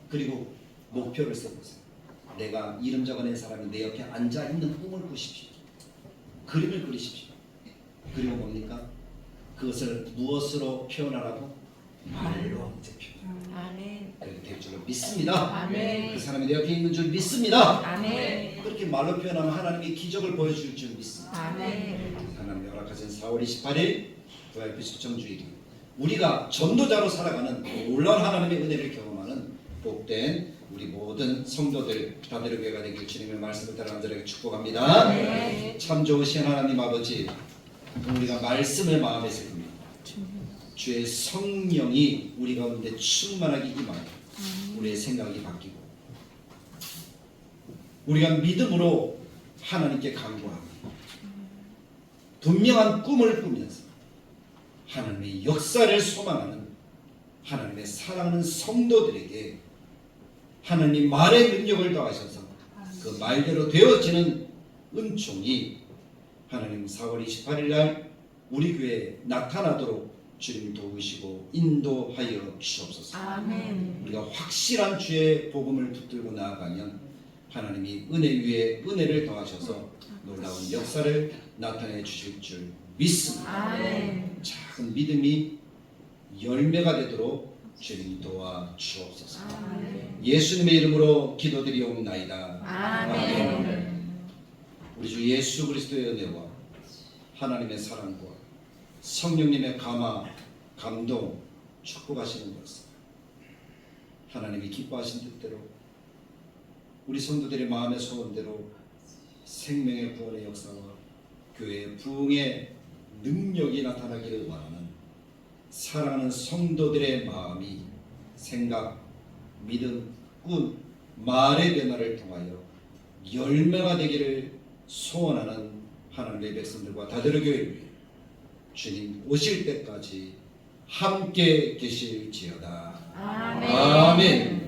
그리고 목표를 세우세요. 내가 이름 적어낸 사람이 내 옆에 앉아있는 꿈을 꾸십시오. 그림을 그리십시오. 그리고 뭡니까? 그것을 무엇으로 표현하라고? 말로 이제 표현. 아멘. 그렇게 될 줄로 믿습니다. 아멘. 그 사람이 내 옆에 있는 줄 믿습니다. 아멘. 그렇게 말로 표현하면 하나님이 기적을 보여줄 줄 믿습니다. 아멘. 하나님이 허락하신 4월 28일 부활빛 정주일, 우리가 전도자로 살아가는 놀라운 하나님의 은혜를 경험하는 복된 우리 모든 성도들 다대로 교회가 되길 주님의 말씀을 따라 간절하게 축복합니다. 네. 참 좋으신 하나님 아버지, 우리가 말씀을 마음에 새깁니다. 주의 성령이 우리 가운데 충만하게 임하여 우리의 생각이 바뀌고 우리가 믿음으로 하나님께 간구하고 분명한 꿈을 꾸면서 하나님의 역사를 소망하는 하나님의 사랑하는 성도들에게 하나님 말의 능력을 더하셔서 그 말대로 되어지는 은총이 하나님 4월 28일 날 우리 교회에 나타나도록 주님 도우시고 인도하여 주옵소서. 아멘. 우리가 확실한 주의 복음을 붙들고 나아가면 하나님이 은혜 위에 은혜를 더하셔서 놀라운 역사를 나타내 주실 줄 믿습니다. 아멘. 작은 믿음이 열매가 되도록 주님 도와 주옵소서. 아멘. 예수님의 이름으로 기도드리옵나이다. 아멘. 우리 주 예수 그리스도의 은혜와 하나님의 사랑과 성령님의 감화, 감동, 축복하시는 것을 하나님이 기뻐하신 뜻대로 우리 성도들의 마음의 소원대로 생명의 구원의 역사와 교회의 부흥의 능력이 나타나기를 원하는 사랑하는 성도들의 마음이 생각, 믿음, 꿈, 말의 변화를 통하여 열매가 되기를 소원하는 하나님의 백성들과 다대로 교회를 위해 주님 오실 때까지 함께 계실지어다. 아멘. 아멘.